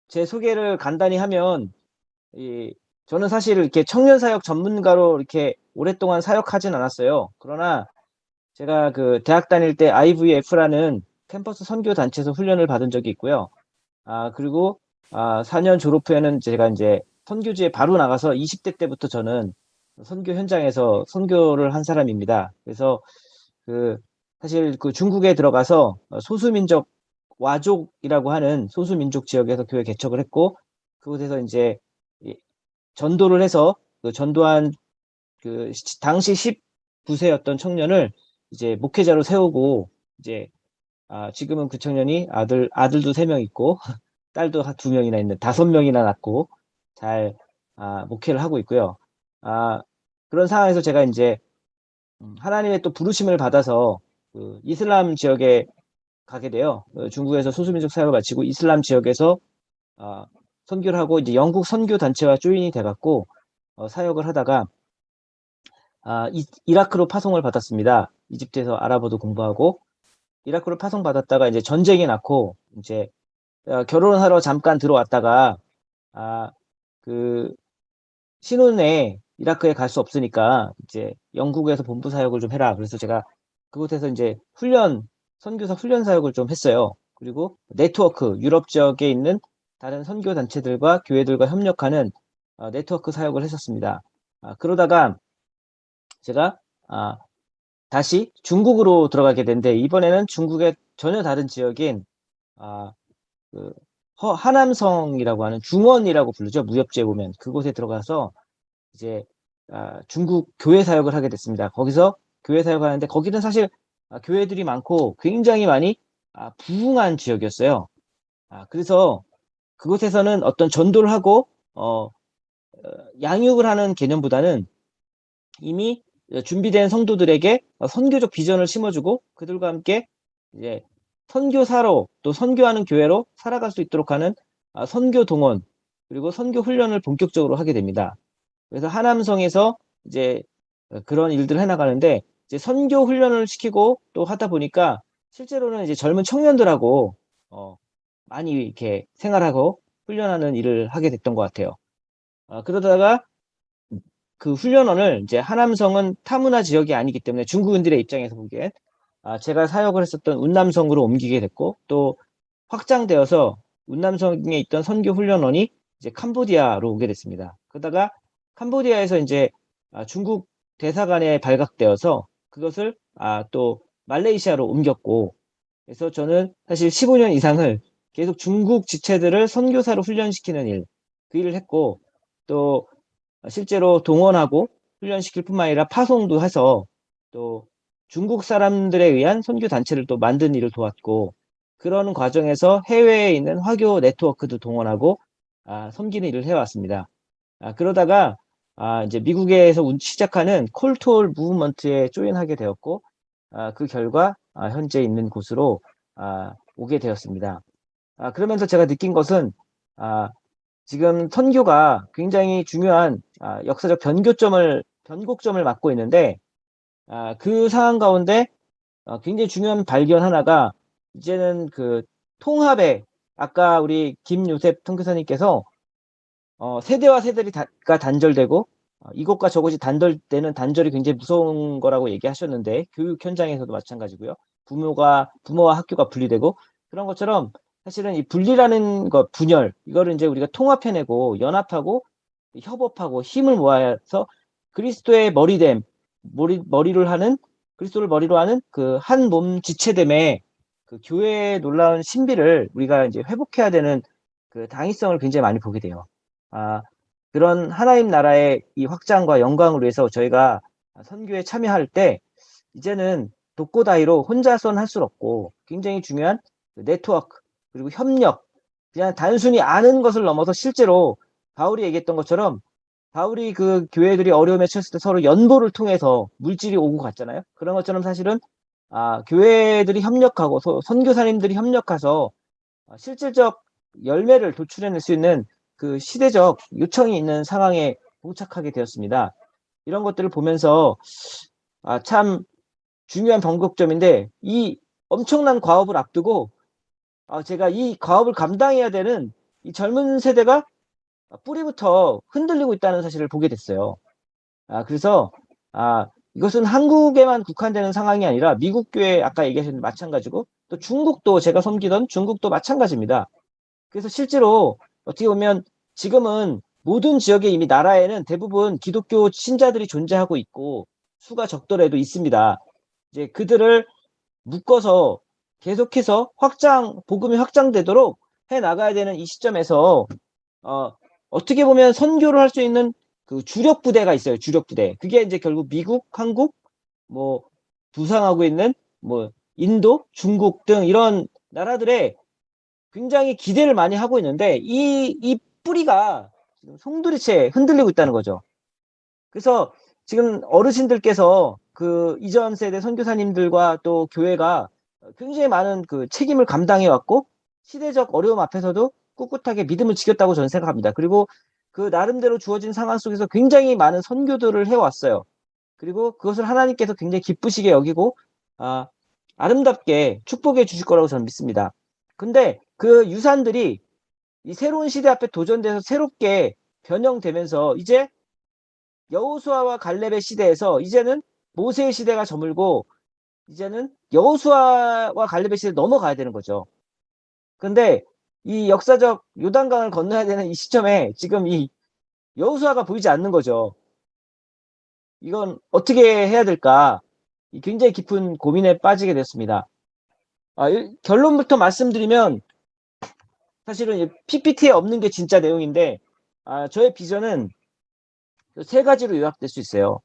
제 소개를 간단히 하면, 저는 사실 이렇게 청년 사역 전문가로 이렇게 오랫동안 사역하진 않았어요. 그러나 제가 그 대학 다닐 때 IVF라는 캠퍼스 선교 단체에서 훈련을 받은 적이 있고요. 그리고 4년 졸업 후에는 제가 이제 선교지에 바로 나가서 20대 때부터 저는 선교 현장에서 선교를 한 사람입니다. 그래서 그 사실 그 중국에 들어가서 소수민족 와족이라고 하는 소수민족 지역에서 교회 개척을 했고, 그곳에서 이제 이 전도를 해서 그 전도한 당시 19세였던 청년을 이제 목회자로 세우고, 이제 지금은 그 청년이 아들도 3명 있고 딸도 2명이나 있는 5명이나 낳고 잘 목회를 하고 있고요. 아, 그런 상황에서 제가 이제 하나님의 또 부르심을 받아서 그 이슬람 지역에 가게 돼요. 중국에서 소수민족 사역을 마치고 이슬람 지역에서 아, 선교를 하고 이제 영국 선교 단체와 조인이 돼갖고 사역을 하다가 이라크로 파송을 받았습니다. 이집트에서 아랍어도 공부하고 이라크로 파송받았다가 이제 전쟁이 났고 이제 결혼하러 잠깐 들어왔다가 아, 그 신혼에 이라크에 갈 수 없으니까 이제 영국에서 본부 사역을 좀 해라. 그래서 제가 그곳에서 이제 선교사 훈련 사역을 좀 했어요. 그리고 네트워크, 유럽 지역에 있는 다른 선교 단체들과 교회들과 협력하는 네트워크 사역을 했었습니다. 그러다가 제가 아, 다시 중국으로 들어가게 됐는데 이번에는 중국의 전혀 다른 지역인 아, 그 하남성이라고 하는 중원이라고 부르죠. 무협지에 보면 그곳에 들어가서 이제 중국 교회 사역을 하게 됐습니다. 거기서 교회 사역을 하는데 거기는 사실 교회들이 많고 굉장히 많이 부흥한 지역이었어요. 그래서 그곳에서는 어떤 전도를 하고 양육을 하는 개념보다는 이미 준비된 성도들에게 선교적 비전을 심어주고 그들과 함께 이제 선교사로 또 선교하는 교회로 살아갈 수 있도록 하는 선교 동원 그리고 선교 훈련을 본격적으로 하게 됩니다. 그래서 하남성에서 이제 그런 일들을 해나가는데 이제 선교 훈련을 시키고 또 하다 보니까 실제로는 이제 젊은 청년들하고 많이 이렇게 생활하고 훈련하는 일을 하게 됐던 것 같아요. 그러다가 그 훈련원을 이제 하남성은 타문화 지역이 아니기 때문에 중국인들의 입장에서 보기엔 제가 사역을 했었던 운남성으로 옮기게 됐고 또 확장되어서 운남성에 있던 선교 훈련원이 이제 캄보디아로 오게 됐습니다. 그러다가 캄보디아에서 이제 중국 대사관에 발각되어서 그것을 또 말레이시아로 옮겼고 그래서 저는 사실 15년 이상을 계속 중국 지체들을 선교사로 훈련시키는 그 일을 했고 또 실제로 동원하고 훈련시킬 뿐만 아니라 파송도 해서 또 중국 사람들에 의한 선교 단체를 또 만든 일을 도왔고 그러는 과정에서 해외에 있는 화교 네트워크도 동원하고 섬기는 일을 해왔습니다. 그러다가 이제 미국에서 시작하는 콜트올 무브먼트에 조인하게 되었고 그 결과 현재 있는 곳으로 오게 되었습니다. 그러면서 제가 느낀 것은 지금 선교가 굉장히 중요한 역사적 변곡점을 맞고 있는데 그 상황 가운데 굉장히 중요한 발견 하나가 이제는 그 통합에 아까 우리 김요셉 선교사님께서 세대와 세대가 단절되고 이것과 저것이 단절되는 단절이 굉장히 무서운 거라고 얘기하셨는데 교육 현장에서도 마찬가지고요. 부모와 학교가 분리되고 그런 것처럼 사실은 이 분리라는 것, 분열 이거를 이제 우리가 통합해내고 연합하고 협업하고 힘을 모아서 그리스도의 머리를 하는 그리스도를 머리로 하는 그 한 몸 지체됨의 그 교회의 놀라운 신비를 우리가 이제 회복해야 되는 그 당위성을 굉장히 많이 보게 돼요. 아, 그런 하나님 나라의 이 확장과 영광을 위해서 저희가 선교에 참여할 때 이제는 독고다이로 혼자서는 할 수 없고 굉장히 중요한 그 네트워크 그리고 협력 그냥 단순히 아는 것을 넘어서 실제로 바울이 얘기했던 것처럼 바울이 그 교회들이 어려움에 처했을 때 서로 연보를 통해서 물질이 오고 갔잖아요. 그런 것처럼 사실은 교회들이 협력하고 선교사님들이 협력해서 실질적 열매를 도출해낼 수 있는 그 시대적 요청이 있는 상황에 봉착하게 되었습니다. 이런 것들을 보면서 참 중요한 변곡점인데 이 엄청난 과업을 앞두고 제가 이 과업을 감당해야 되는 이 젊은 세대가 뿌리부터 흔들리고 있다는 사실을 보게 됐어요. 그래서 이것은 한국에만 국한되는 상황이 아니라 미국 교회 아까 얘기하셨는데 마찬가지고 또 중국도 제가 섬기던 중국도 마찬가지입니다. 그래서 실제로 어떻게 보면 지금은 모든 지역에 이미 나라에는 대부분 기독교 신자들이 존재하고 있고 수가 적더라도 있습니다. 이제 그들을 묶어서 계속해서 복음이 확장되도록 해 나가야 되는 이 시점에서 어떻게 보면 선교를 할 수 있는 그 주력 부대가 있어요. 주력 부대. 그게 이제 결국 미국, 한국, 뭐 부상하고 있는 뭐 인도, 중국 등 이런 나라들의 굉장히 기대를 많이 하고 있는데 이 뿌리가 지금 송두리째 흔들리고 있다는 거죠. 그래서 지금 어르신들께서 그 이전 세대 선교사님들과 또 교회가 굉장히 많은 그 책임을 감당해 왔고 시대적 어려움 앞에서도 꿋꿋하게 믿음을 지켰다고 저는 생각합니다. 그리고 그 나름대로 주어진 상황 속에서 굉장히 많은 선교들을 해왔어요. 그리고 그것을 하나님께서 굉장히 기쁘시게 여기고 아름답게 축복해 주실 거라고 저는 믿습니다. 근데 그 유산들이 이 새로운 시대 앞에 도전돼서 새롭게 변형되면서 이제 여호수아와 갈렙의 시대에서 이제는 모세의 시대가 저물고 이제는 여호수아와 갈렙의 시대에 넘어가야 되는 거죠. 근데 이 역사적 요단강을 건너야 되는 이 시점에 지금 이 여호수아가 보이지 않는 거죠. 이건 어떻게 해야 될까? 굉장히 깊은 고민에 빠지게 됐습니다. 결론부터 말씀드리면 사실은 PPT에 없는 게 진짜 내용인데 저의 비전은 세 가지로 요약될 수 있어요.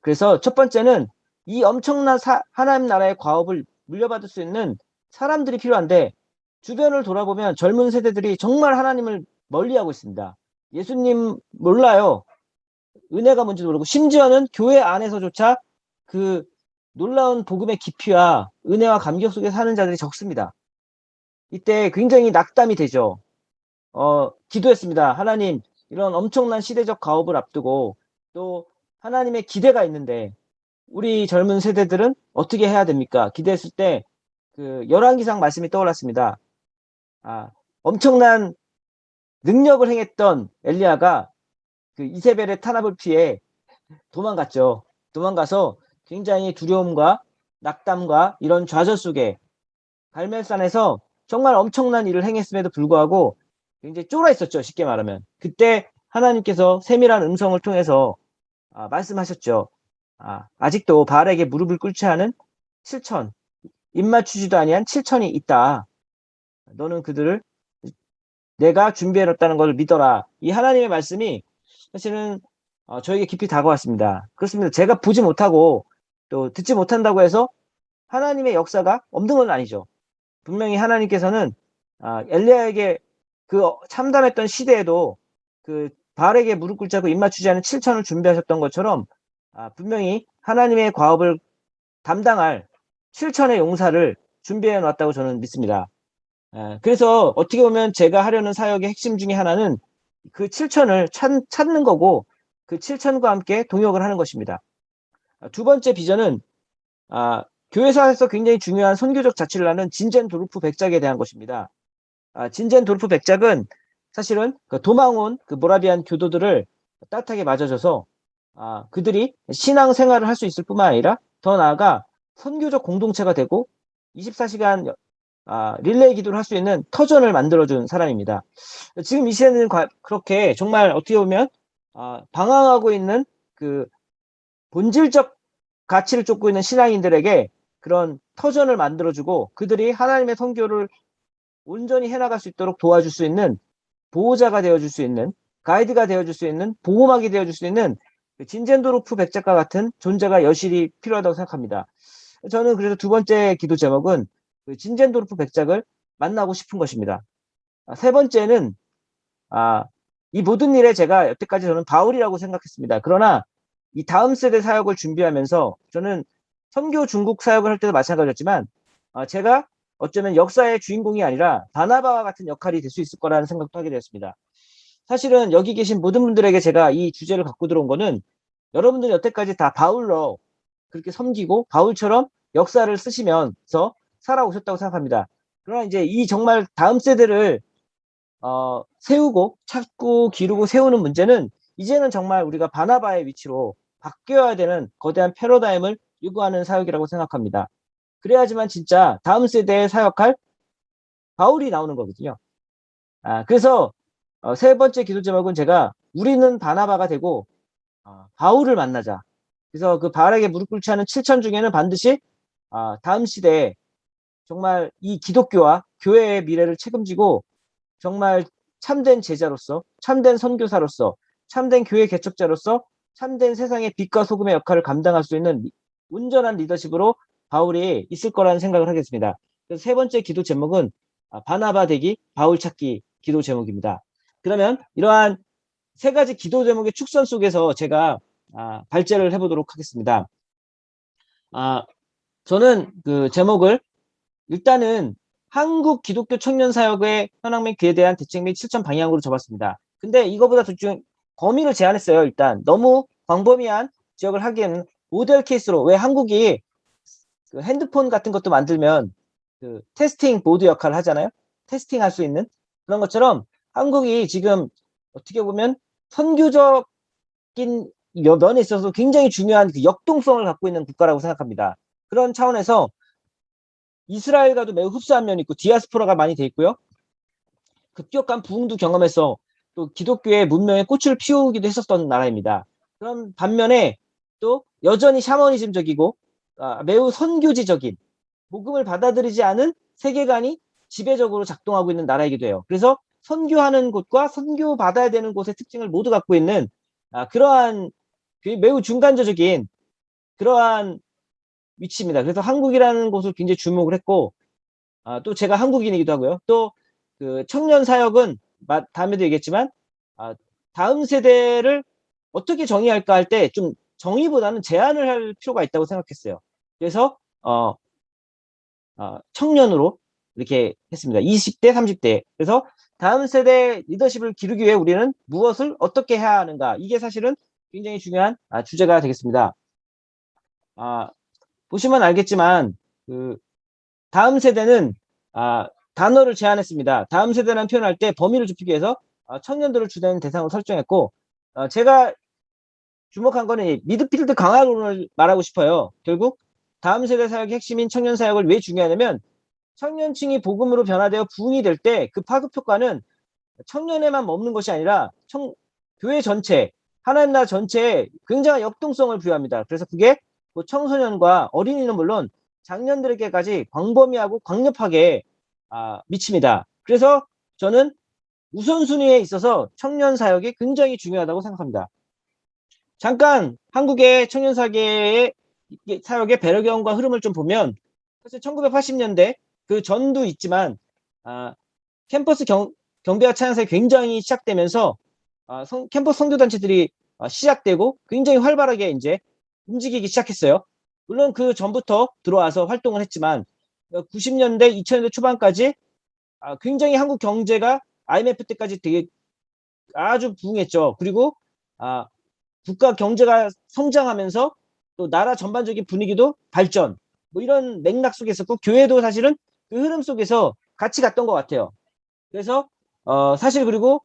그래서 첫 번째는 이 엄청난 하나님 나라의 과업을 물려받을 수 있는 사람들이 필요한데 주변을 돌아보면 젊은 세대들이 정말 하나님을 멀리하고 있습니다. 예수님 몰라요. 은혜가 뭔지도 모르고 심지어는 교회 안에서조차 그 놀라운 복음의 깊이와 은혜와 감격 속에 사는 자들이 적습니다. 이때 굉장히 낙담이 되죠. 기도했습니다. 하나님, 이런 엄청난 시대적 가업을 앞두고 또 하나님의 기대가 있는데 우리 젊은 세대들은 어떻게 해야 됩니까? 기대했을 때 그 열왕기상 말씀이 떠올랐습니다. 엄청난 능력을 행했던 엘리야가 그 이세벨의 탄압을 피해 도망갔죠. 도망가서 굉장히 두려움과 낙담과 이런 좌절 속에 갈멜산에서 정말 엄청난 일을 행했음에도 불구하고 굉장히 쫄아 있었죠. 쉽게 말하면. 그때 하나님께서 세밀한 음성을 통해서 말씀하셨죠. 아직도 바알에게 무릎을 꿇지 않은 7천, 입맞추지도 아니한 7천이 있다. 너는 그들을 내가 준비해놨다는 것을 믿어라. 이 하나님의 말씀이 사실은 저에게 깊이 다가왔습니다. 그렇습니다. 제가 보지 못하고 또 듣지 못한다고 해서 하나님의 역사가 없는 건 아니죠. 분명히 하나님께서는 엘리야에게 그 참담했던 시대에도 그 바알에게 무릎 꿇지 않고 입맞추지 않은 7천을 준비하셨던 것처럼 분명히 하나님의 과업을 담당할 7천의 용사를 준비해 놨다고 저는 믿습니다. 그래서 어떻게 보면 제가 하려는 사역의 핵심 중에 하나는 그 7천을 찾는 거고 그 7천과 함께 동역을 하는 것입니다. 두 번째 비전은 교회사에서 굉장히 중요한 선교적 자치를 하는 진젠도르프 백작에 대한 것입니다. 진젠도르프 백작은 사실은 그 도망 온 그 모라비안 교도들을 따뜻하게 맞아줘서 그들이 신앙 생활을 할 수 있을 뿐만 아니라 더 나아가 선교적 공동체가 되고 24시간 릴레이 기도를 할 수 있는 터전을 만들어준 사람입니다. 지금 이 시대는 그렇게 정말 어떻게 보면 방황하고 있는 그 본질적 가치를 쫓고 있는 신앙인들에게 그런 터전을 만들어주고 그들이 하나님의 선교를 온전히 해나갈 수 있도록 도와줄 수 있는 보호자가 되어줄 수 있는 가이드가 되어줄 수 있는 보호막이 되어줄 수 있는 진젠도르프 백작과 같은 존재가 여실히 필요하다고 생각합니다. 저는 그래서 두 번째 기도 제목은 그 진젠도르프 백작을 만나고 싶은 것입니다. 세 번째는 이 모든 일에 제가 여태까지 저는 바울이라고 생각했습니다. 그러나 이 다음 세대 사역을 준비하면서 저는 선교 중국 사역을 할 때도 마찬가지였지만 제가 어쩌면 역사의 주인공이 아니라 바나바와 같은 역할이 될 수 있을 거라는 생각도 하게 되었습니다. 사실은 여기 계신 모든 분들에게 제가 이 주제를 갖고 들어온 거는 여러분들이 여태까지 다 바울로 그렇게 섬기고 바울처럼 역사를 쓰시면서 살아오셨다고 생각합니다. 그러나 이제 이 정말 다음 세대를 세우고 찾고 기르고 세우는 문제는 이제는 정말 우리가 바나바의 위치로 바뀌어야 되는 거대한 패러다임을 요구하는 사역이라고 생각합니다. 그래야지만 진짜 다음 세대에 사역할 바울이 나오는 거거든요. 그래서 세 번째 기도 제목은 제가 우리는 바나바가 되고 바울을 만나자. 그래서 그 바울에게 무릎 꿇지 않은 7천 중에는 반드시 다음 시대에 정말 이 기독교와 교회의 미래를 책임지고 정말 참된 제자로서, 참된 선교사로서, 참된 교회 개척자로서, 참된 세상의 빛과 소금의 역할을 감당할 수 있는 온전한 리더십으로 바울이 있을 거라는 생각을 하겠습니다. 그래서 세 번째 기도 제목은 바나바 되기, 바울 찾기 기도 제목입니다. 그러면 이러한 세 가지 기도 제목의 축선 속에서 제가 발제를 해보도록 하겠습니다. 저는 그 제목을 일단은 한국 기독교 청년 사역의 현황 및 그에 대한 대책 및 실천 방향으로 잡았습니다. 근데 이거보다 좀 범위를 제한했어요. 일단 너무 광범위한 지역을 하기에는 모델 케이스로, 왜 한국이 그 핸드폰 같은 것도 만들면 그 테스팅 보드 역할을 하잖아요. 테스팅 할 수 있는 그런 것처럼 한국이 지금 어떻게 보면 선교적인 면에 있어서 굉장히 중요한 그 역동성을 갖고 있는 국가라고 생각합니다. 그런 차원에서 이스라엘과도 매우 흡사한 면이 있고 디아스포라가 많이 돼 있고요. 급격한 부흥도 경험해서 또 기독교의 문명의 꽃을 피우기도 했었던 나라입니다. 그런 반면에 또 여전히 샤머니즘적이고 매우 선교지적인 복음을 받아들이지 않은 세계관이 지배적으로 작동하고 있는 나라이기도 해요. 그래서 선교하는 곳과 선교 받아야 되는 곳의 특징을 모두 갖고 있는 그러한 매우 중간적인 그러한 위치입니다. 그래서 한국이라는 곳을 굉장히 주목을 했고 또 제가 한국인이기도 하고요. 또 그 청년 사역은 다음에도 얘기했지만 다음 세대를 어떻게 정의할까 할 때 좀 정의보다는 제한을 할 필요가 있다고 생각했어요. 그래서 청년으로 이렇게 했습니다. 20대, 30대. 그래서 다음 세대 리더십을 기르기 위해 우리는 무엇을 어떻게 해야 하는가? 이게 사실은 굉장히 중요한 주제가 되겠습니다. 보시면 알겠지만 그 다음 세대는 단어를 제한했습니다. 다음 세대라는 표현할 때 범위를 좁히기 위해서 청년들을 주된 대상으로 설정했고 제가 주목한 거는 미드필드 강화론을 말하고 싶어요. 결국 다음 세대 사역의 핵심인 청년 사역을 왜 중요하냐면 청년층이 복음으로 변화되어 부흥이 될 때 그 파급 효과는 청년에만 머무는 것이 아니라 교회 전체, 하나님 나라 전체에 굉장한 역동성을 부여합니다. 그래서 그게 뭐 청소년과 어린이는 물론 장년들에게까지 광범위하고 강력하게 미칩니다. 그래서 저는 우선순위에 있어서 청년 사역이 굉장히 중요하다고 생각합니다. 잠깐 한국의 청년 사역의 배경과 흐름을 좀 보면 사실 1980년대 그 전도 있지만 캠퍼스 경배와 찬양사에 굉장히 시작되면서 캠퍼스 선교단체들이 시작되고 굉장히 활발하게 이제 움직이기 시작했어요. 물론 그 전부터 들어와서 활동을 했지만 90년대, 2000년대 초반까지 굉장히 한국 경제가 IMF 때까지 되게 아주 부흥했죠. 그리고 국가 경제가 성장하면서 또 나라 전반적인 분위기도 발전, 뭐 이런 맥락 속에 있었고 교회도 사실은 그 흐름 속에서 같이 갔던 것 같아요. 그래서 사실 그리고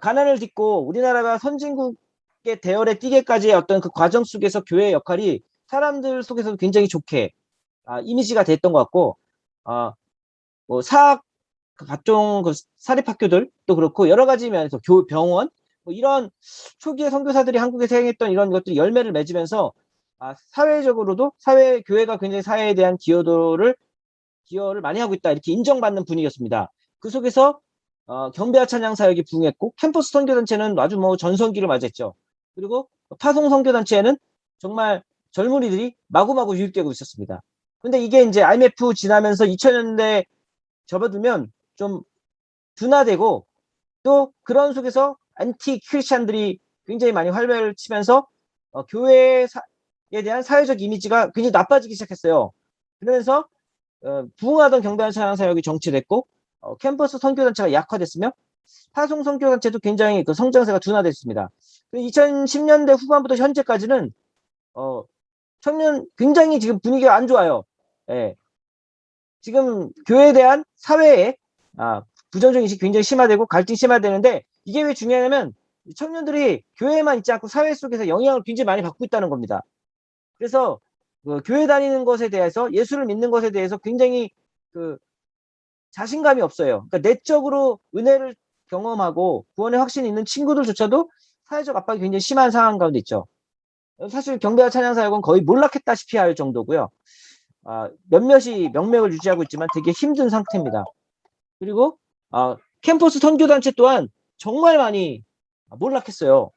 가난을 딛고 우리나라가 선진국의 대열에 뛰게까지의 어떤 그 과정 속에서 교회의 역할이 사람들 속에서도 굉장히 좋게 이미지가 됐던 것 같고 뭐 사학 각종 그 사립학교들도 그렇고 여러 가지 면에서 병원 뭐 이런 초기의 선교사들이 한국에서 행했던 이런 것들이 열매를 맺으면서 사회적으로도 교회가 굉장히 사회에 대한 기여를 많이 하고 있다 이렇게 인정받는 분위기였습니다. 그 속에서 경배와 찬양 사역이 부흥했고 캠퍼스 선교단체는 아주 뭐 전성기를 맞이했죠. 그리고 파송 선교단체에는 정말 젊은이들이 마구마구 유입되고 있었습니다. 근데 이게 이제 IMF 지나면서 2000년대 접어들면 좀 둔화되고 또 그런 속에서 안티 크리스찬들이 굉장히 많이 활발을 치면서 교회에 대한 사회적 이미지가 굉장히 나빠지기 시작했어요. 그러면서 부흥하던 경배와 찬양 사역이 정체됐고 캠퍼스 선교단체가 약화됐으며 파송 선교단체도 굉장히 그 성장세가 둔화됐습니다. 2010년대 후반부터 현재까지는 청년 굉장히 지금 분위기가 안 좋아요. 예. 지금 교회에 대한 사회의 부정적 인식이 굉장히 심화되고 갈등이 심화되는데 이게 왜 중요하냐면 청년들이 교회에만 있지 않고 사회 속에서 영향을 굉장히 많이 받고 있다는 겁니다. 그래서 그 교회 다니는 것에 대해서 예수를 믿는 것에 대해서 굉장히 그 자신감이 없어요. 그러니까 내적으로 은혜를 경험하고 구원의 확신이 있는 친구들조차도 사회적 압박이 굉장히 심한 상황 가운데 있죠. 사실 경배와 찬양사역은 거의 몰락했다시피 할 정도고요. 몇몇이 명맥을 유지하고 있지만 되게 힘든 상태입니다. 그리고 캠퍼스 선교단체 또한 정말 많이 몰락했어요.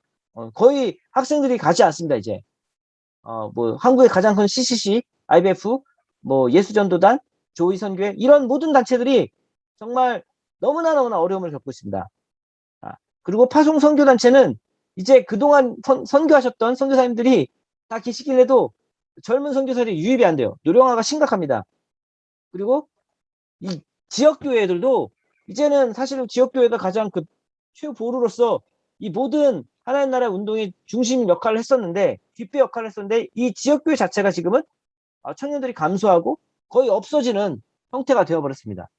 거의 학생들이 가지 않습니다, 이제. 뭐 한국의 가장 큰 CCC, IBF, 뭐 예수전도단, 조의선교회 이런 모든 단체들이 정말 너무나 어려움을 겪고 있습니다. 그리고 파송 선교단체는 이제 그동안 선교하셨던 선교사님들이 다 계시긴 해도 젊은 선교사들이 유입이 안 돼요. 노령화가 심각합니다. 그리고 이 지역교회들도 이제는 사실은 지역교회가 가장 그 최보루로서 이 모든 하나님 나라 운동의 중심 역할을 했었는데 뒷배 역할을 했었는데 이 지역교회 자체가 지금은 청년들이 감소하고 거의 없어지는 형태가 되어버렸습니다.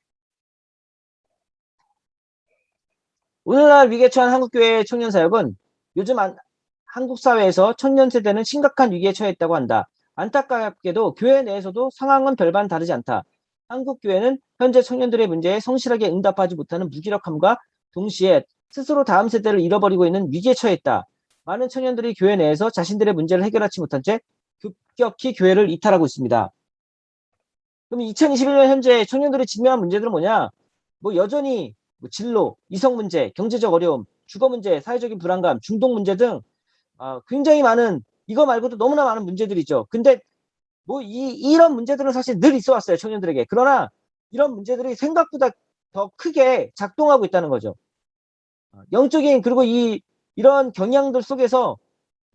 오늘날 위기에 처한 한국교회 청년사역은 요즘 한국 사회에서 청년 세대는 심각한 위기에 처해 있다고 한다. 안타깝게도 교회 내에서도 상황은 별반 다르지 않다. 한국 교회는 현재 청년들의 문제에 성실하게 응답하지 못하는 무기력함과 동시에 스스로 다음 세대를 잃어버리고 있는 위기에 처해 있다. 많은 청년들이 교회 내에서 자신들의 문제를 해결하지 못한 채 급격히 교회를 이탈하고 있습니다. 그럼 2021년 현재 청년들이 직면한 문제들은 뭐냐? 뭐 여전히 뭐 진로, 이성 문제, 경제적 어려움, 주거 문제, 사회적인 불안감, 중독 문제 등 굉장히 많은 이거 말고도 너무나 많은 문제들이 있죠. 근데 뭐 이런 문제들은 사실 늘 있어 왔어요, 청년들에게. 그러나 이런 문제들이 생각보다 더 크게 작동하고 있다는 거죠. 영적인 그리고 이런 경향들 속에서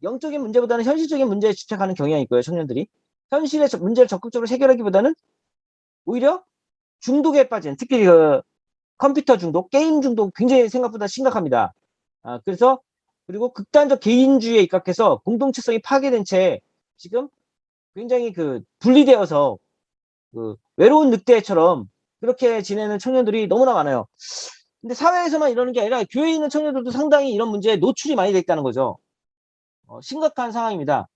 영적인 문제보다는 현실적인 문제에 집착하는 경향이 있고요, 청년들이. 현실의 문제를 적극적으로 해결하기보다는 오히려 중독에 빠진, 특히 그 컴퓨터 중독, 게임 중독 굉장히 생각보다 심각합니다. 그래서 그리고 극단적 개인주의에 입각해서 공동체성이 파괴된 채 지금 굉장히 그 분리되어서 그 외로운 늑대처럼 그렇게 지내는 청년들이 너무나 많아요. 근데 사회에서만 이러는 게 아니라 교회에 있는 청년들도 상당히 이런 문제에 노출이 많이 돼 있다는 거죠. 심각한 상황입니다.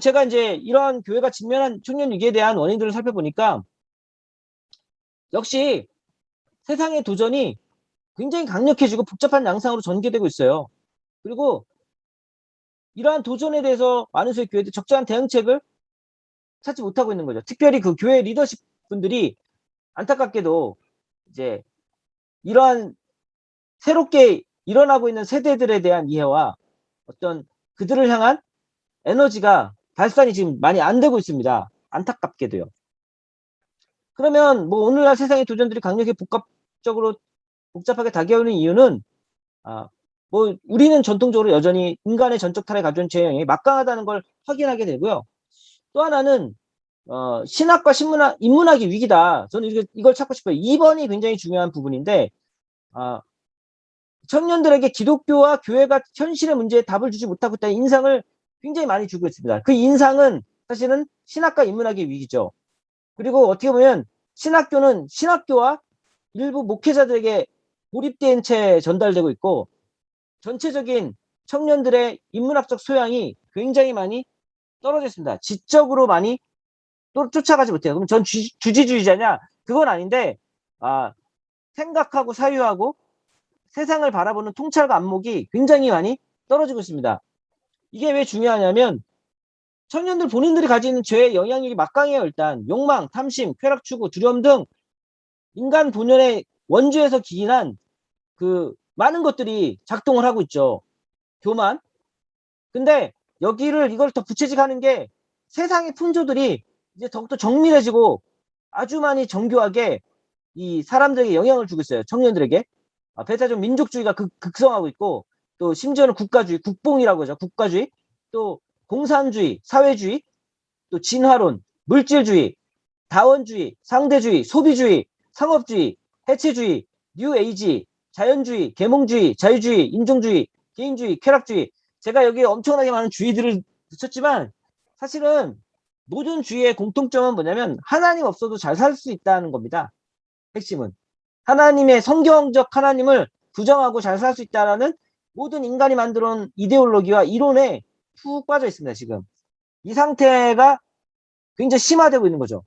제가 이제 이러한 교회가 직면한 청년 위기에 대한 원인들을 살펴보니까 역시 세상의 도전이 굉장히 강력해지고 복잡한 양상으로 전개되고 있어요. 그리고 이러한 도전에 대해서 많은 수의 교회들이 적절한 대응책을 찾지 못하고 있는 거죠. 특별히 그 교회 리더십 분들이 안타깝게도 이제 이러한 새롭게 일어나고 있는 세대들에 대한 이해와 어떤 그들을 향한 에너지가 발산이 지금 많이 안 되고 있습니다. 안타깝게도요. 그러면 뭐 오늘날 세상의 도전들이 강력히 복잡하게 다가오는 이유는 뭐 우리는 전통적으로 여전히 인간의 전적 탈에 가져온 죄형이 막강하다는 걸 확인하게 되고요. 또 하나는 신학과 인문학이 위기다. 저는 이걸 찾고 싶어요. 2번이 굉장히 중요한 부분인데 청년들에게 기독교와 교회가 현실의 문제에 답을 주지 못하고 있다는 인상을 굉장히 많이 주고 있습니다. 그 인상은 사실은 신학과 인문학의 위기죠. 그리고 어떻게 보면 신학교와 일부 목회자들에게 고립된 채 전달되고 있고 전체적인 청년들의 인문학적 소양이 굉장히 많이 떨어져 있습니다. 지적으로 많이 또 쫓아가지 못해요. 그럼 전 주지주의자냐? 그건 아닌데 생각하고 사유하고 세상을 바라보는 통찰과 안목이 굉장히 많이 떨어지고 있습니다. 이게 왜 중요하냐면 청년들 본인들이 가지는 죄의 영향력이 막강해요. 일단 욕망, 탐심, 쾌락 추구, 두려움 등 인간 본연의 원주에서 기인한 그 많은 것들이 작동을 하고 있죠. 교만. 근데 이걸 더 구체적하는 게 세상의 풍조들이 이제 더욱더 정밀해지고 아주 많이 정교하게 이 사람들에게 영향을 주고 있어요. 청년들에게. 배타적 민족주의가 극성하고 있고 또 심지어는 국가주의, 국뽕이라고 하죠. 국가주의, 또 공산주의, 사회주의, 또 진화론, 물질주의, 다원주의, 상대주의, 소비주의, 상업주의, 해체주의, 뉴에이지, 자연주의, 계몽주의, 자유주의, 인종주의, 개인주의, 쾌락주의. 제가 여기에 엄청나게 많은 주의들을 붙였지만 사실은 모든 주의의 공통점은 뭐냐면 하나님 없어도 잘 살 수 있다는 겁니다. 핵심은. 하나님의 성경적 하나님을 부정하고 잘 살 수 있다라는 모든 인간이 만들어 놓은 이데올로기와 이론에 푹 빠져 있습니다. 지금 이 상태가 굉장히 심화되고 있는 거죠.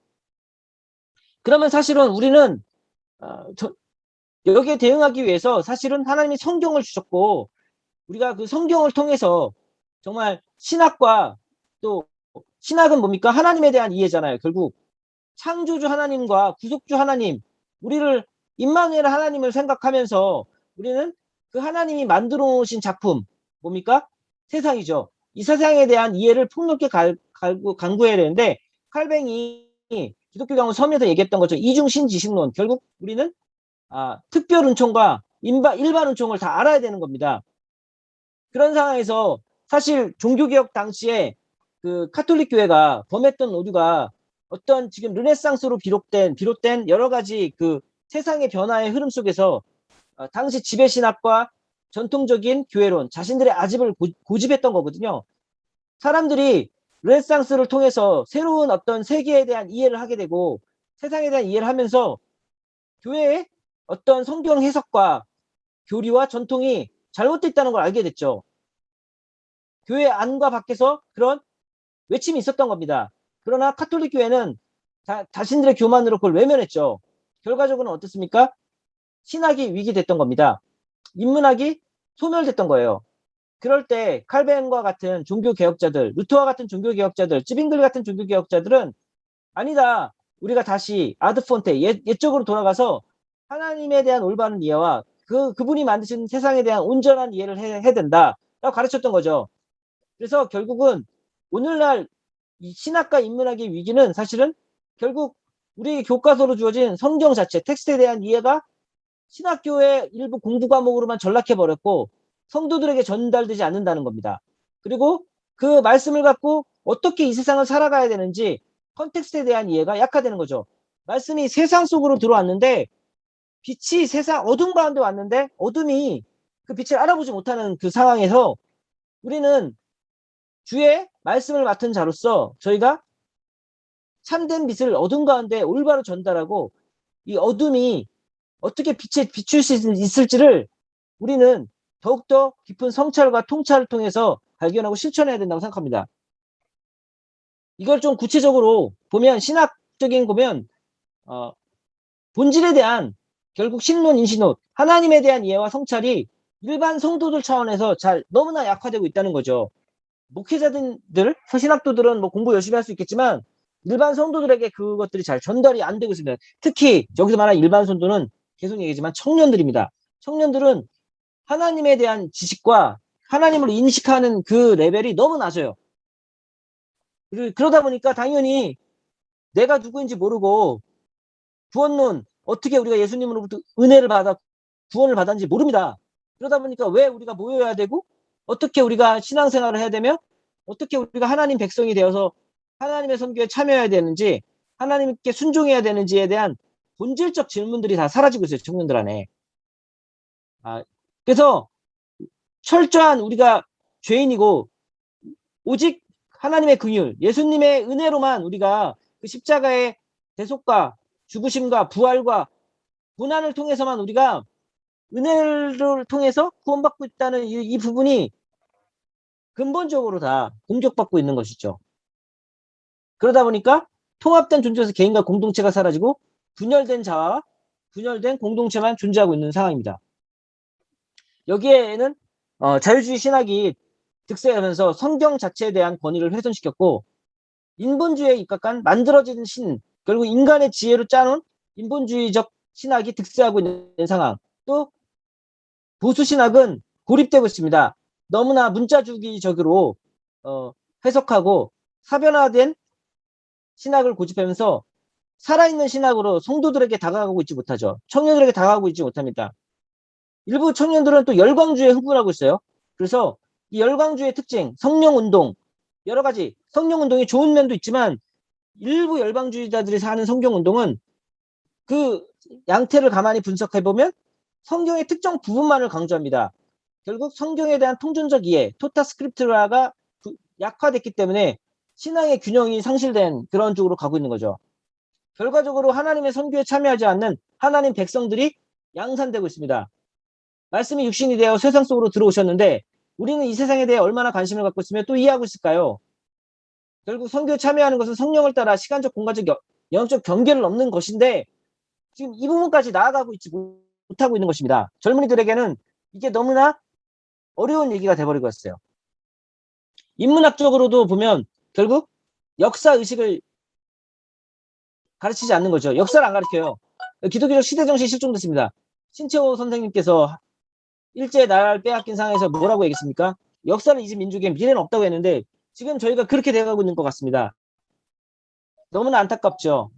그러면 사실은 우리는 여기에 대응하기 위해서 사실은 하나님이 성경을 주셨고 우리가 그 성경을 통해서 정말 신학과 또 신학은 뭡니까? 하나님에 대한 이해잖아요. 결국 창조주 하나님과 구속주 하나님, 우리를 임마누엘 하나님을 생각하면서 우리는 그 하나님이 만들어 놓으신 작품 뭡니까? 세상이죠. 이 세상에 대한 이해를 폭넓게 강구해야 되는데 칼뱅이 기독교 강론 서면에서 얘기했던 것처럼 이중신지식론, 결국 우리는 특별 은총과 일반 은총을 다 알아야 되는 겁니다. 그런 상황에서 사실 종교개혁 당시에 그 카톨릭 교회가 범했던 오류가 어떤 지금 르네상스로 비롯된 여러 가지 그 세상의 변화의 흐름 속에서 당시 지배신학과 전통적인 교회론, 자신들의 아집을 고집했던 거거든요. 사람들이 르네상스를 통해서 새로운 어떤 세계에 대한 이해를 하게 되고 세상에 대한 이해를 하면서 교회의 어떤 성경 해석과 교리와 전통이 잘못됐다는 걸 알게 됐죠. 교회 안과 밖에서 그런 외침이 있었던 겁니다. 그러나 카톨릭 교회는 자신들의 교만으로 그걸 외면했죠. 결과적으로는 어떻습니까? 신학이 위기됐던 겁니다. 인문학이 소멸됐던 거예요. 그럴 때 칼뱅과 같은 종교개혁자들, 루터와 같은 종교개혁자들, 찌빙글 같은 종교개혁자들은 아니다. 우리가 다시 아드폰테, 옛적으로 돌아가서 하나님에 대한 올바른 이해와 그분이 만드신 세상에 대한 온전한 이해를 해야 된다. 라고 가르쳤던 거죠. 그래서 결국은 오늘날 이 신학과 인문학의 위기는 사실은 결국 우리 교과서로 주어진 성경 자체, 텍스트에 대한 이해가 신학교의 일부 공부 과목으로만 전락해버렸고 성도들에게 전달되지 않는다는 겁니다. 그리고 그 말씀을 갖고 어떻게 이 세상을 살아가야 되는지 컨텍스트에 대한 이해가 약화되는 거죠. 말씀이 세상 속으로 들어왔는데 빛이 세상 어둠 가운데 왔는데 어둠이 그 빛을 알아보지 못하는 그 상황에서 우리는 주의 말씀을 맡은 자로서 저희가 참된 빛을 어둠 가운데 올바로 전달하고 이 어둠이 어떻게 빛에 비출 수 있을지를 우리는 더욱더 깊은 성찰과 통찰을 통해서 발견하고 실천해야 된다고 생각합니다. 이걸 좀 구체적으로 보면 신학적인 보면 본질에 대한 결국 신론, 인신론, 하나님에 대한 이해와 성찰이 일반 성도들 차원에서 너무나 약화되고 있다는 거죠. 목회자들, 신학도들은 뭐 공부 열심히 할 수 있겠지만 일반 성도들에게 그것들이 잘 전달이 안 되고 있습니다. 특히 여기서 말하는 일반 성도는 계속 얘기지만 청년들입니다. 청년들은 하나님에 대한 지식과 하나님을 인식하는 그 레벨이 너무 낮아요. 그러다 보니까 당연히 내가 누구인지 모르고 구원론, 어떻게 우리가 예수님으로부터 은혜를 받아 구원을 받았는지 모릅니다. 그러다 보니까 왜 우리가 모여야 되고 어떻게 우리가 신앙생활을 해야 되며 어떻게 우리가 하나님 백성이 되어서 하나님의 선교에 참여해야 되는지 하나님께 순종해야 되는지에 대한 본질적 질문들이 다 사라지고 있어요. 청년들 안에. 그래서 철저한 우리가 죄인이고 오직 하나님의 긍휼, 예수님의 은혜로만 우리가 그 십자가의 대속과 죽으심과 부활과 고난을 통해서만 우리가 은혜를 통해서 구원받고 있다는 이 부분이 근본적으로 다 공격받고 있는 것이죠. 그러다 보니까 통합된 존재에서 개인과 공동체가 사라지고 분열된 자와 분열된 공동체만 존재하고 있는 상황입니다. 여기에는 자유주의 신학이 득세하면서 성경 자체에 대한 권위를 훼손시켰고 인본주의에 입각한 만들어진 신, 결국 인간의 지혜로 짜놓은 인본주의적 신학이 득세하고 있는 상황. 또 보수 신학은 고립되고 있습니다. 너무나 문자주기적으로 해석하고 사변화된 신학을 고집하면서 살아있는 신학으로 성도들에게 다가가고 있지 못하죠. 청년들에게 다가가고 있지 못합니다. 일부 청년들은 또 열광주의에 흥분하고 있어요. 그래서 이 열광주의의 특징, 성령운동, 여러 가지 성령운동이 좋은 면도 있지만 일부 열광주의자들이 하는 성경운동은 그 양태를 가만히 분석해보면 성경의 특정 부분만을 강조합니다. 결국 성경에 대한 통전적 이해, 토타 스크립트라가 약화됐기 때문에 신앙의 균형이 상실된 그런 쪽으로 가고 있는 거죠. 결과적으로 하나님의 선교에 참여하지 않는 하나님 백성들이 양산되고 있습니다. 말씀이 육신이 되어 세상 속으로 들어오셨는데 우리는 이 세상에 대해 얼마나 관심을 갖고 있으며 또 이해하고 있을까요? 결국 선교에 참여하는 것은 성령을 따라 시간적, 공간적, 영적 경계를 넘는 것인데 지금 이 부분까지 나아가고 있지 못하고 있는 것입니다. 젊은이들에게는 이게 너무나 어려운 얘기가 돼버리고 있어요. 인문학적으로도 보면 결국 역사의식을 가르치지 않는 거죠. 역사를 안 가르쳐요. 기독교적 시대정신이 실종됐습니다. 신채호 선생님께서 일제의 나라를 빼앗긴 상황에서 뭐라고 얘기했습니까? 역사를 잊은 민족에 미래는 없다고 했는데 지금 저희가 그렇게 돼가고 있는 것 같습니다. 너무나 안타깝죠.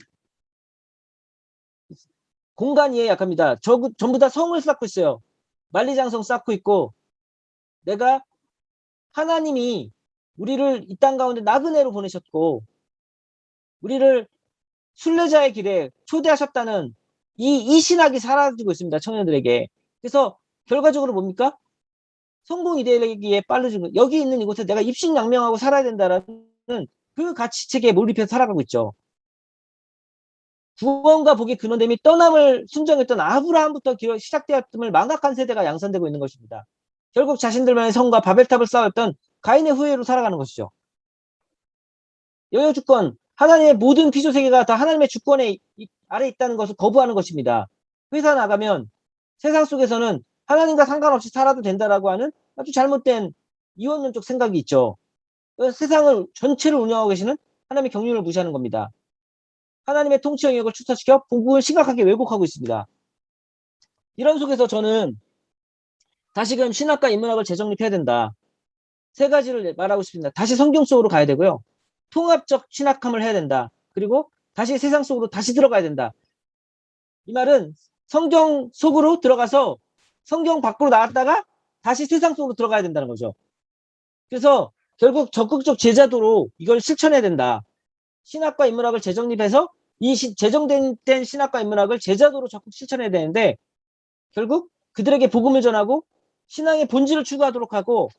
공간 이해에 약합니다. 전부 다 성을 쌓고 있어요. 만리장성 쌓고 있고 내가 하나님이 우리를 이 땅 가운데 나그네로 보내셨고 우리를 순례자의 길에 초대하셨다는 이 신학이 사라지고 있습니다. 청년들에게. 그래서 결과적으로 뭡니까? 성공 이데올로기에 빠르지고 여기 있는 이곳에 내가 입신양명하고 살아야 된다라는 그 가치체계에 몰입해서 살아가고 있죠. 구원과 복의 근원됨이 떠남을 순정했던 아브라함부터 시작되었음을 망각한 세대가 양산되고 있는 것입니다. 결국 자신들만의 성과 바벨탑을 쌓았던 가인의 후예로 살아가는 것이죠. 여여 주권, 하나님의 모든 피조 세계가 다 하나님의 주권에 아래 있다는 것을 거부하는 것입니다. 회사 나가면 세상 속에서는 하나님과 상관없이 살아도 된다라고 하는 아주 잘못된 이원론적 생각이 있죠. 세상을 전체를 운영하고 계시는 하나님의 경륜을 무시하는 겁니다. 하나님의 통치 영역을 축소시켜 복음을 심각하게 왜곡하고 있습니다. 이런 속에서 저는 다시금 신학과 인문학을 재정립해야 된다. 세 가지를 말하고 싶습니다. 다시 성경 속으로 가야 되고요. 통합적 신학함을 해야 된다. 그리고 다시 세상 속으로 다시 들어가야 된다. 이 말은 성경 속으로 들어가서 성경 밖으로 나왔다가 다시 세상 속으로 들어가야 된다는 거죠. 그래서 결국 적극적 제자도로 이걸 실천해야 된다. 신학과 인문학을 재정립해서 이 재정된 신학과 인문학을 제자도로 적극 실천해야 되는데 결국 그들에게 복음을 전하고 신앙의 본질을 추구하도록 하고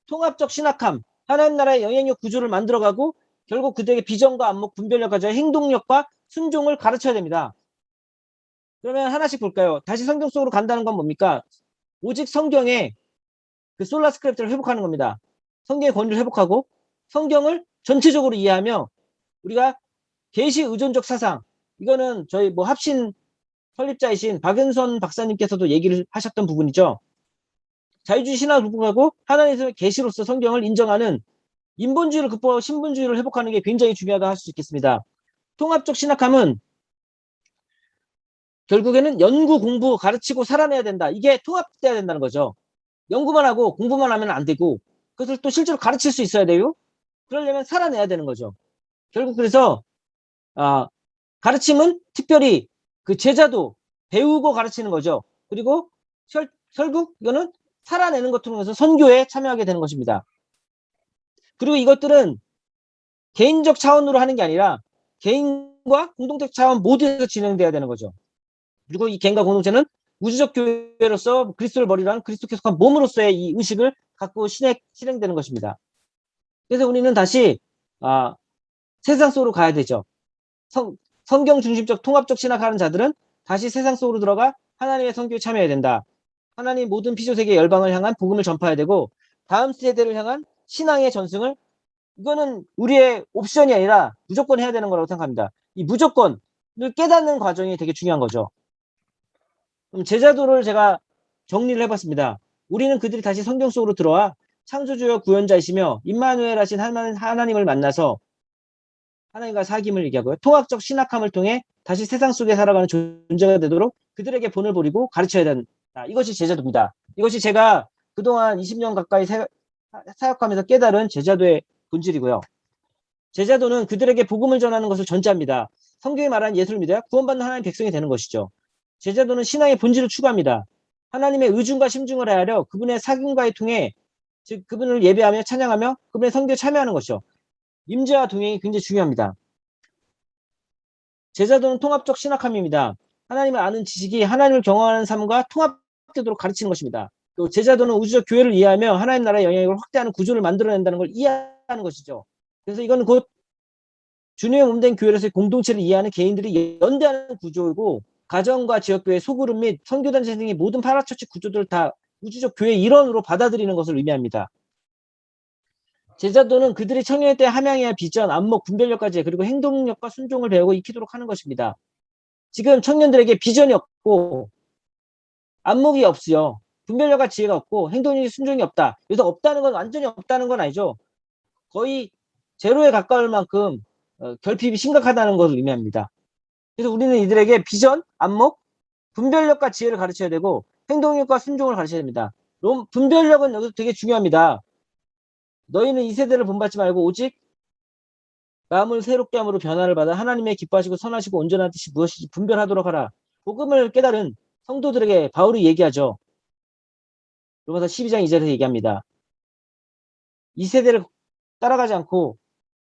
통합적 신학함, 하나님 나라의 영향력 구조를 만들어가고 결국 그들에게 비전과 안목, 분별력 가져 행동력과 순종을 가르쳐야 됩니다. 그러면 하나씩 볼까요? 다시 성경 속으로 간다는 건 뭡니까? 오직 성경의 그 솔라 스크립트를 회복하는 겁니다. 성경의 권위를 회복하고 성경을 전체적으로 이해하며 우리가 계시 의존적 사상, 이거는 저희 뭐 합신 설립자이신 박은선 박사님께서도 얘기를 하셨던 부분이죠. 자유주의 신학을 극복하고 하나님의 계시로서 성경을 인정하는 인본주의를 극복하고 신본주의를 회복하는 게 굉장히 중요하다 할 수 있겠습니다. 통합적 신학함은 결국에는 연구, 공부, 가르치고 살아내야 된다. 이게 통합돼야 된다는 거죠. 연구만 하고 공부만 하면 안 되고 그것을 또 실제로 가르칠 수 있어야 돼요. 그러려면 살아내야 되는 거죠. 결국 그래서 가르침은 특별히 그 제자도 배우고 가르치는 거죠. 그리고 결국 이거는 살아내는 것을 통해서 선교에 참여하게 되는 것입니다. 그리고 이것들은 개인적 차원으로 하는 게 아니라 개인과 공동체 차원 모두에서 진행돼야 되는 거죠. 그리고 이 개인과 공동체는 우주적 교회로서 그리스도를 머리로 한 그리스도께 속한 몸으로서의 이 의식을 갖고 실행되는 것입니다. 그래서 우리는 다시 세상 속으로 가야 되죠. 성경 중심적 통합적 신학하는 자들은 다시 세상 속으로 들어가 하나님의 선교에 참여해야 된다. 하나님 모든 피조세계 열방을 향한 복음을 전파해야 되고 다음 세대를 향한 신앙의 전승을 이거는 우리의 옵션이 아니라 무조건 해야 되는 거라고 생각합니다. 이 무조건을 깨닫는 과정이 되게 중요한 거죠. 그럼 제자도를 제가 정리를 해봤습니다. 우리는 그들이 다시 성경 속으로 들어와 창조주여 구원자이시며 임마누엘 하신 하나님을 만나서 하나님과 사귐을 얘기하고요. 통합적 신학함을 통해 다시 세상 속에 살아가는 존재가 되도록 그들에게 본을 보리고 가르쳐야 된다. 이것이 제자도입니다. 이것이 제가 그동안 20년 가까이 사역하면서 깨달은 제자도의 본질이고요. 제자도는 그들에게 복음을 전하는 것을 전제합니다. 성경이 말하는 예수를 믿어야 구원받는 하나님의 백성이 되는 것이죠. 제자도는 신앙의 본질을 추구합니다. 하나님의 의중과 심중을 헤아려 그분의 사귐과의 통해 즉 그분을 예배하며 찬양하며 그분의 성교에 참여하는 것이죠. 임재와 동행이 굉장히 중요합니다. 제자도는 통합적 신학함입니다. 하나님을 아는 지식이 하나님을 경험하는 삶과 통합되도록 가르치는 것입니다. 또 제자도는 우주적 교회를 이해하며 하나님 나라의 영향력을 확대하는 구조를 만들어낸다는 걸 이해하는 것이죠. 그래서 이건 곧 주님의 몸된 교회로서의 공동체를 이해하는 개인들이 연대하는 구조이고 가정과 지역교회, 소그룹 및 선교단체 등의 모든 파라처치 구조들을 다 우주적 교회의 일원으로 받아들이는 것을 의미합니다. 제자도는 그들이 청년일 때 함양해야 할 비전, 안목, 분별력까지 그리고 행동력과 순종을 배우고 익히도록 하는 것입니다. 지금 청년들에게 비전이 없고 안목이 없어요. 분별력과 지혜가 없고 행동력이 순종이 없다. 그래서 없다는 건 완전히 없다는 건 아니죠. 거의 제로에 가까울 만큼 결핍이 심각하다는 것을 의미합니다. 그래서 우리는 이들에게 비전, 안목, 분별력과 지혜를 가르쳐야 되고 행동력과 순종을 가르쳐야 됩니다. 분별력은 여기서 되게 중요합니다. 너희는 이 세대를 본받지 말고 오직 마음을 새롭게 함으로 변화를 받아 하나님의 기뻐하시고 선하시고 온전한 뜻이 무엇인지 분별하도록 하라. 복음을 깨달은 성도들에게 바울이 얘기하죠. 로마서 12장 2절에서 얘기합니다. 이 세대를 따라가지 않고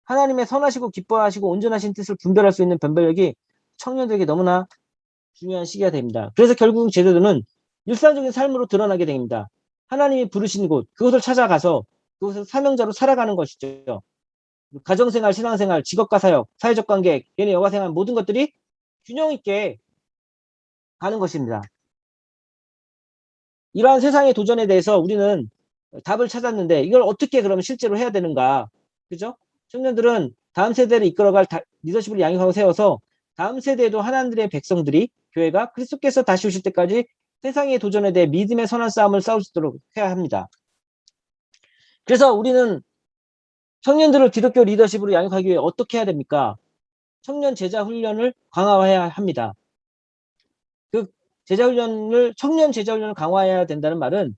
하나님의 선하시고 기뻐하시고 온전하신 뜻을 분별할 수 있는 변별력이 청년들에게 너무나 중요한 시기가 됩니다. 그래서 결국 제자들은 일상적인 삶으로 드러나게 됩니다. 하나님이 부르신 곳, 그곳을 찾아가서 그곳을 사명자로 살아가는 것이죠. 가정생활, 신앙생활, 직업과 사역, 사회적 관계, 개인의 여가생활 모든 것들이 균형 있게 가는 것입니다. 이러한 세상의 도전에 대해서 우리는 답을 찾았는데 이걸 어떻게 그러면 실제로 해야 되는가? 그죠? 청년들은 다음 세대를 이끌어갈 리더십을 양육하고 세워서 다음 세대에도 하나님의 백성들이 교회가 그리스도께서 다시 오실 때까지 세상의 도전에 대해 믿음의 선한 싸움을 싸울 수 있도록 해야 합니다. 그래서 우리는 청년들을 기독교 리더십으로 양육하기 위해 어떻게 해야 됩니까? 청년 제자 훈련을 강화해야 합니다. 그 청년 제자 훈련을 강화해야 된다는 말은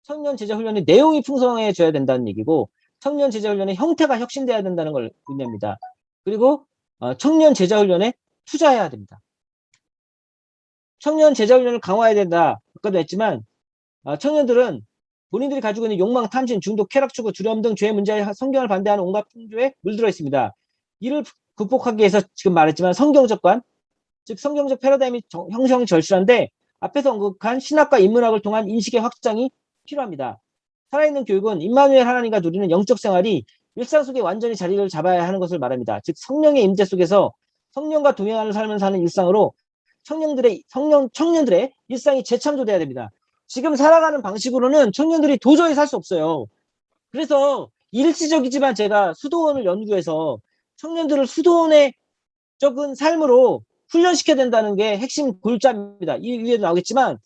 청년 제자 훈련의 내용이 풍성해져야 된다는 얘기고 청년 제자 훈련의 형태가 혁신돼야 된다는 걸 의미합니다. 그리고 청년 제자 훈련에 투자해야 됩니다. 청년 제자 훈련을 강화해야 된다. 아까도 했지만 청년들은 본인들이 가지고 있는 욕망, 탐심, 중독, 쾌락 추구, 두려움 등 죄의 문제에 성경을 반대하는 온갖 풍조에 물들어 있습니다. 이를 극복하기 위해서 지금 말했지만 성경적 패러다임이 형성이 절실한데 앞에서 언급한 신학과 인문학을 통한 인식의 확장이 필요합니다. 살아있는 교육은 임마누엘 하나님과 누리는 영적 생활이 일상 속에 완전히 자리를 잡아야 하는 것을 말합니다. 즉 성령의 임재 속에서 성령과 동행하는 삶을 사는 일상으로 청년들의 일상이 재창조돼야 됩니다. 지금 살아가는 방식으로는 청년들이 도저히 살 수 없어요. 그래서 일시적이지만 제가 수도원을 연구해서 청년들을 수도원의 적은 삶으로 훈련시켜야 된다는 게 핵심 골자입니다. 이 위에도 나오겠지만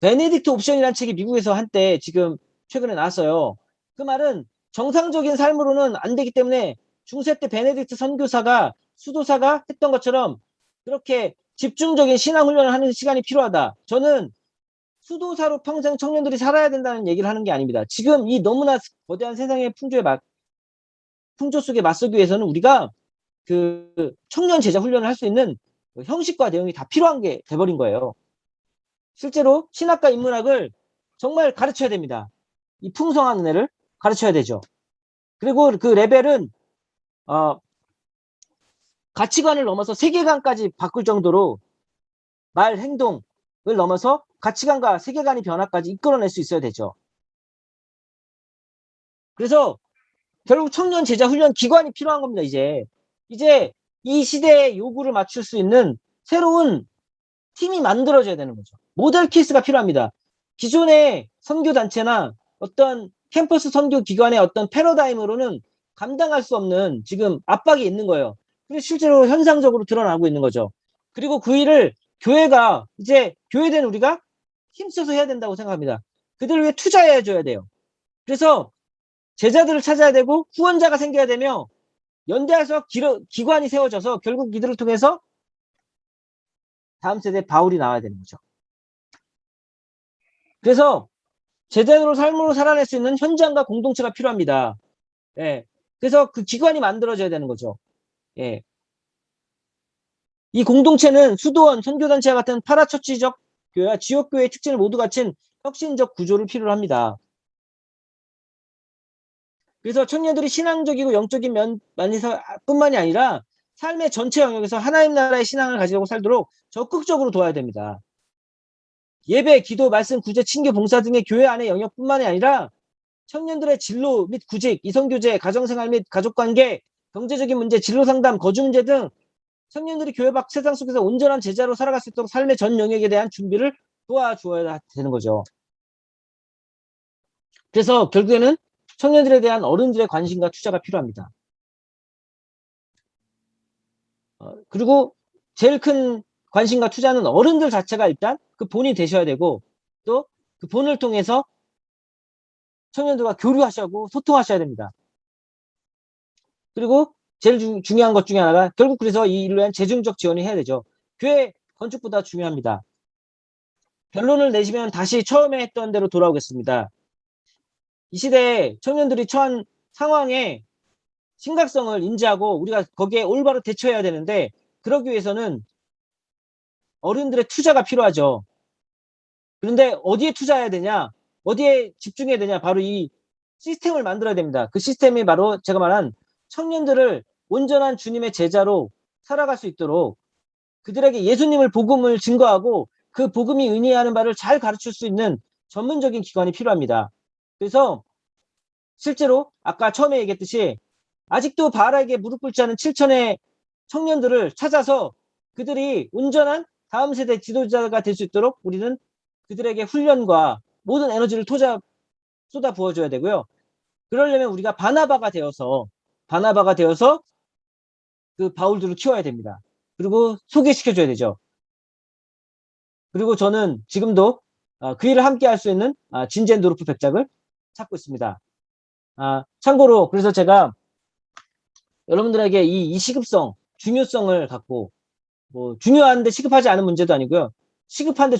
베네딕트 옵션이라는 책이 미국에서 한때 지금 최근에 나왔어요. 그 말은 정상적인 삶으로는 안 되기 때문에 중세 때 베네딕트 선교사가 수도사가 했던 것처럼 그렇게 집중적인 신앙 훈련을 하는 시간이 필요하다. 저는 수도사로 평생 청년들이 살아야 된다는 얘기를 하는 게 아닙니다. 지금 이 너무나 거대한 세상의 풍조 속에 맞서기 위해서는 우리가 그 청년 제자 훈련을 할 수 있는 형식과 내용이 다 필요한 게 돼버린 거예요. 실제로 신학과 인문학을 정말 가르쳐야 됩니다. 이 풍성한 은혜를 가르쳐야 되죠. 그리고 그 레벨은 가치관을 넘어서 세계관까지 바꿀 정도로 말, 행동을 넘어서 가치관과 세계관의 변화까지 이끌어낼 수 있어야 되죠. 그래서 결국 청년 제자 훈련 기관이 필요한 겁니다. 이제 이 시대의 요구를 맞출 수 있는 새로운 팀이 만들어져야 되는 거죠. 모델 케이스가 필요합니다. 기존의 선교단체나 어떤 캠퍼스 선교기관의 어떤 패러다임으로는 감당할 수 없는 지금 압박이 있는 거예요. 그리고 실제로 현상적으로 드러나고 있는 거죠. 그리고 그 일을 교회가 이제 교회된 우리가 힘써서 해야 된다고 생각합니다. 그들을 위해 투자해 줘야 돼요. 그래서 제자들을 찾아야 되고 후원자가 생겨야 되며 연대해서 기관이 세워져서 결국 이들을 통해서 다음 세대 바울이 나와야 되는 거죠. 그래서 제대로 삶으로 살아낼 수 있는 현장과 공동체가 필요합니다. 예. 그래서 그 기관이 만들어져야 되는 거죠. 예. 이 공동체는 수도원, 선교단체와 같은 파라처치적 교회와 지역교회의 특징을 모두 갖춘 혁신적 구조를 필요로 합니다. 그래서 청년들이 신앙적이고 영적인 면에서뿐만이 아니라 삶의 전체 영역에서 하나님 나라의 신앙을 가지고 살도록 적극적으로 도와야 됩니다. 예배, 기도, 말씀, 구제, 친교, 봉사 등의 교회 안의 영역뿐만이 아니라 청년들의 진로 및 구직, 이성교제, 가정생활 및 가족관계, 경제적인 문제, 진로 상담, 거주 문제 등 청년들이 교회 밖 세상 속에서 온전한 제자로 살아갈 수 있도록 삶의 전 영역에 대한 준비를 도와주어야 되는 거죠. 그래서 결국에는 청년들에 대한 어른들의 관심과 투자가 필요합니다. 그리고 제일 큰 관심과 투자는 어른들 자체가 일단 그 본이 되셔야 되고, 또 그 본을 통해서 청년들과 교류하시고 소통하셔야 됩니다. 그리고 제일 중요한 것 중에 하나가 결국 그래서 이 일로 한 재정적 지원을 해야 되죠. 교회 건축보다 중요합니다. 결론을 내시면 다시 처음에 했던 대로 돌아오겠습니다. 이 시대에 청년들이 처한 상황의 심각성을 인지하고 우리가 거기에 올바로 대처해야 되는데, 그러기 위해서는 어른들의 투자가 필요하죠. 그런데 어디에 투자해야 되냐? 어디에 집중해야 되냐? 바로 이 시스템을 만들어야 됩니다. 그 시스템이 바로 제가 말한 청년들을 온전한 주님의 제자로 살아갈 수 있도록 그들에게 예수님을 복음을 증거하고 그 복음이 의미하는 바를 잘 가르칠 수 있는 전문적인 기관이 필요합니다. 그래서 실제로 아까 처음에 얘기했듯이 아직도 바알에게 무릎 꿇지 않은 7천의 청년들을 찾아서 그들이 온전한 다음 세대 지도자가 될 수 있도록 우리는 그들에게 훈련과 모든 에너지를 쏟아 부어줘야 되고요. 그러려면 우리가 바나바가 되어서 그 바울들을 키워야 됩니다. 그리고 소개시켜줘야 되죠. 그리고 저는 지금도 그 일을 함께 할 수 있는 진젠도르프 백작을 찾고 있습니다. 참고로 그래서 제가 여러분들에게 이 시급성, 중요성을 갖고 뭐 중요한데 시급하지 않은 문제도 아니고요. 시급한데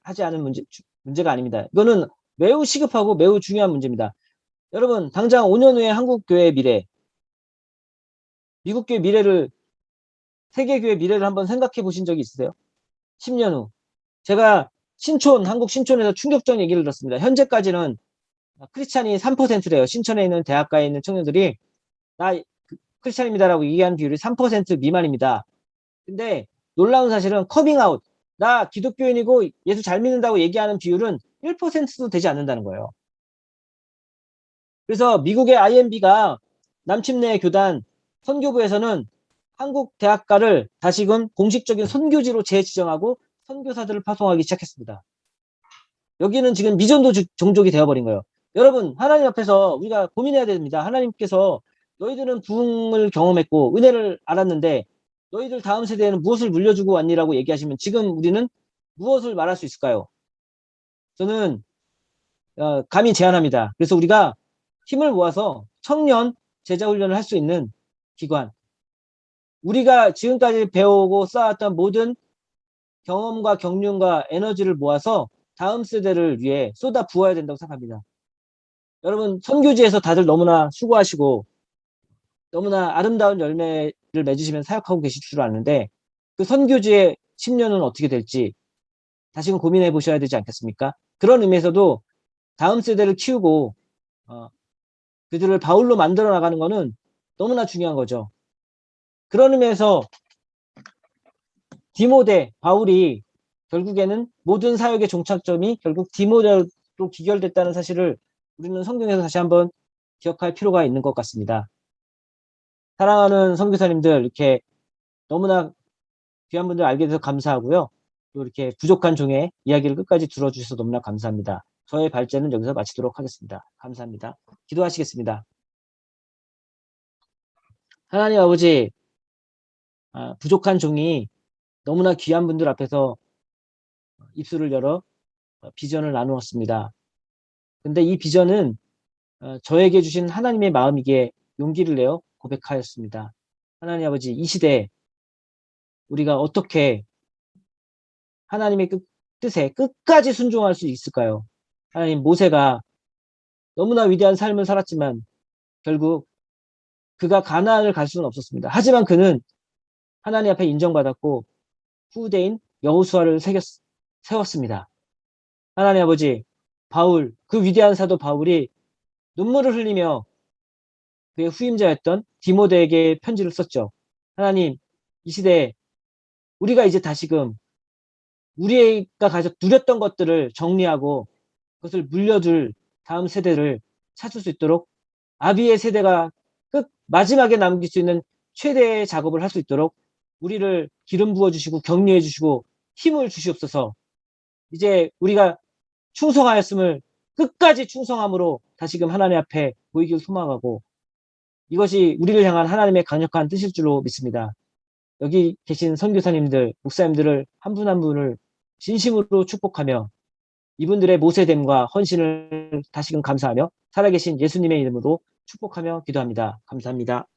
하지 않은 문제가 아닙니다. 이거는 매우 시급하고 매우 중요한 문제입니다. 여러분, 당장 5년 후에 한국 교회의 미래, 미국 교회 미래를, 세계 교회 미래를 한번 생각해 보신 적이 있으세요? 10년 후. 제가 한국 신촌에서 충격적인 얘기를 들었습니다. 현재까지는 크리스찬이 3%래요. 신촌에 있는 대학가에 있는 청년들이 나 크리스찬입니다라고 얘기하는 비율이 3% 미만입니다. 근데 놀라운 사실은 커밍아웃, 나 기독교인이고 예수 잘 믿는다고 얘기하는 비율은 1%도 되지 않는다는 거예요. 그래서 미국의 IMB가 남침내 교단 선교부에서는 한국 대학가를 다시금 공식적인 선교지로 재지정하고 선교사들을 파송하기 시작했습니다. 여기는 지금 미전도 종족이 되어버린 거예요. 여러분, 하나님 앞에서 우리가 고민해야 됩니다. 하나님께서 너희들은 부흥을 경험했고 은혜를 알았는데 너희들 다음 세대에는 무엇을 물려주고 왔니라고 얘기하시면 지금 우리는 무엇을 말할 수 있을까요? 저는 감히 제안합니다. 그래서 우리가 힘을 모아서 청년 제자 훈련을 할 수 있는 기관, 우리가 지금까지 배우고 쌓았던 모든 경험과 경륜과 에너지를 모아서 다음 세대를 위해 쏟아 부어야 된다고 생각합니다. 여러분, 선교지에서 다들 너무나 수고하시고 너무나 아름다운 열매를 맺으시면 사역하고 계실 줄 아는데 그 선교지의 10년은 어떻게 될지 다시금 고민해 보셔야 되지 않겠습니까? 그런 의미에서도 다음 세대를 키우고 그들을 바울로 만들어 나가는 것은 너무나 중요한 거죠. 그런 의미에서 디모데, 바울이 결국에는 모든 사역의 종착점이 결국 디모데로 귀결됐다는 사실을 우리는 성경에서 다시 한번 기억할 필요가 있는 것 같습니다. 사랑하는 선교사님들, 이렇게 너무나 귀한 분들 알게 돼서 감사하고요. 또 이렇게 부족한 종의 이야기를 끝까지 들어주셔서 너무나 감사합니다. 저의 발제는 여기서 마치도록 하겠습니다. 감사합니다. 기도하시겠습니다. 하나님 아버지, 부족한 종이 너무나 귀한 분들 앞에서 입술을 열어 비전을 나누었습니다. 근데 이 비전은 저에게 주신 하나님의 마음이기에 용기를 내어 고백하였습니다. 하나님 아버지, 이 시대에 우리가 어떻게 하나님의 뜻에 끝까지 순종할 수 있을까요? 하나님, 모세가 너무나 위대한 삶을 살았지만 결국 그가 가나안을 갈 수는 없었습니다. 하지만 그는 하나님 앞에 인정받았고 후대인 여호수아를 세웠습니다. 하나님 아버지, 바울, 그 위대한 사도 바울이 눈물을 흘리며 그의 후임자였던 디모데에게 편지를 썼죠. 하나님, 이 시대에 우리가 이제 다시금 우리가 누렸던 것들을 정리하고 그것을 물려줄 다음 세대를 찾을 수 있도록 아비의 세대가 끝 마지막에 남길 수 있는 최대의 작업을 할 수 있도록 우리를 기름 부어 주시고 격려해 주시고 힘을 주시옵소서. 이제 우리가 충성하였음을 끝까지 충성함으로 다시금 하나님 앞에 보이길 소망하고 이것이 우리를 향한 하나님의 강력한 뜻일 줄로 믿습니다. 여기 계신 선교사님들, 목사님들을 한 분 한 분을 진심으로 축복하며 이분들의 모세됨과 헌신을 다시금 감사하며 살아계신 예수님의 이름으로 축복하며 기도합니다. 감사합니다.